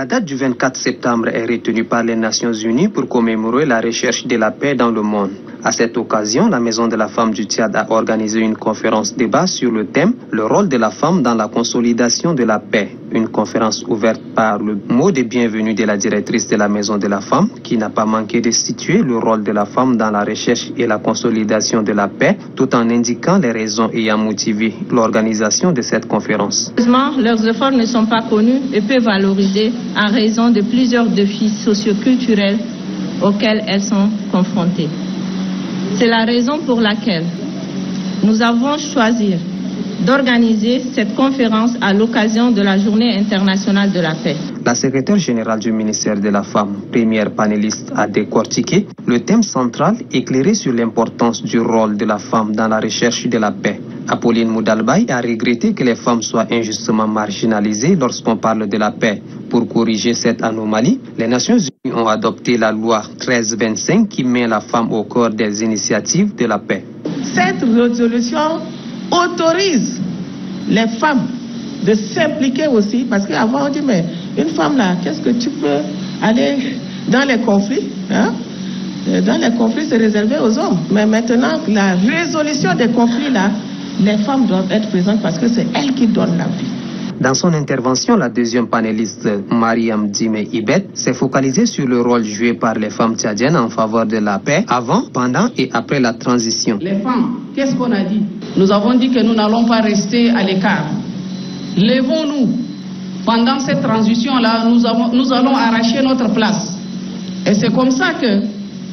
La date du 24 septembre est retenue par les Nations Unies pour commémorer la recherche de la paix dans le monde. À cette occasion, la Maison de la Femme du Tchad a organisé une conférence débat sur le thème « Le rôle de la femme dans la consolidation de la paix ». Une conférence ouverte par le mot de bienvenue de la directrice de la Maison de la Femme, qui n'a pas manqué de situer le rôle de la femme dans la recherche et la consolidation de la paix, tout en indiquant les raisons ayant motivé l'organisation de cette conférence. Malheureusement, leurs efforts ne sont pas connus et peu valorisés en raison de plusieurs défis socioculturels auxquels elles sont confrontées. C'est la raison pour laquelle nous avons choisi d'organiser cette conférence à l'occasion de la Journée internationale de la paix. La secrétaire générale du ministère de la Femme, première panéliste, a décortiqué le thème central éclairé sur l'importance du rôle de la femme dans la recherche de la paix. Apolline Moudalbaï a regretté que les femmes soient injustement marginalisées lorsqu'on parle de la paix. Pour corriger cette anomalie, les Nations Unies ont adopté la loi 1325 qui met la femme au cœur des initiatives de la paix. Cette résolution autorise les femmes de s'impliquer aussi, parce qu'avant on dit mais une femme là, qu'est-ce que tu peux aller dans les conflits, hein? Dans les conflits c'est réservé aux hommes, mais maintenant la résolution des conflits là, les femmes doivent être présentes parce que c'est elles qui donnent la vie. Dans son intervention, la deuxième panéliste, Mariam Dime Ibet, s'est focalisée sur le rôle joué par les femmes tchadiennes en faveur de la paix avant, pendant et après la transition. Les femmes, qu'est-ce qu'on a dit? Nous avons dit que nous n'allons pas rester à l'écart. Lèvons-nous. Pendant cette transition-là, nous allons arracher notre place. Et c'est comme ça que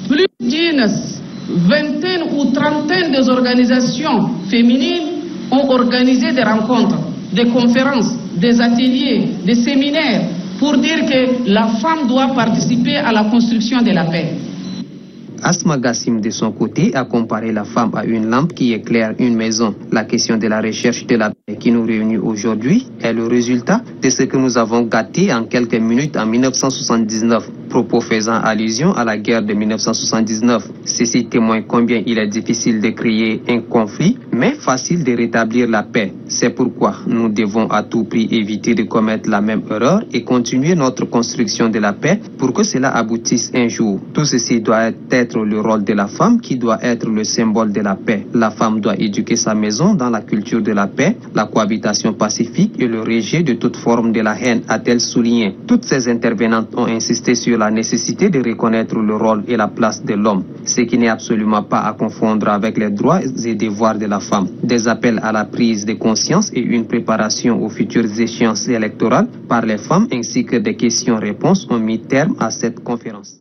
plus d'une vingtaine ou trentaine des organisations féminines ont organisé des rencontres, des conférences, des ateliers, des séminaires pour dire que la femme doit participer à la construction de la paix. Asma Gassim, de son côté, a comparé la femme à une lampe qui éclaire une maison. La question de la recherche de la paix qui nous réunit aujourd'hui est le résultat de ce que nous avons gâté en quelques minutes en 1979. Propos faisant allusion à la guerre de 1979. Ceci témoigne combien il est difficile de créer un conflit, mais facile de rétablir la paix. C'est pourquoi nous devons à tout prix éviter de commettre la même erreur et continuer notre construction de la paix pour que cela aboutisse un jour. Tout ceci doit être le rôle de la femme qui doit être le symbole de la paix. La femme doit éduquer sa maison dans la culture de la paix, la cohabitation pacifique et le rejet de toute forme de la haine, a-t-elle souligné. Toutes ces intervenantes ont insisté sur la nécessité de reconnaître le rôle et la place de l'homme, ce qui n'est absolument pas à confondre avec les droits et devoirs de la femme. Des appels à la prise de conscience et une préparation aux futures échéances électorales par les femmes ainsi que des questions-réponses ont mis terme à cette conférence.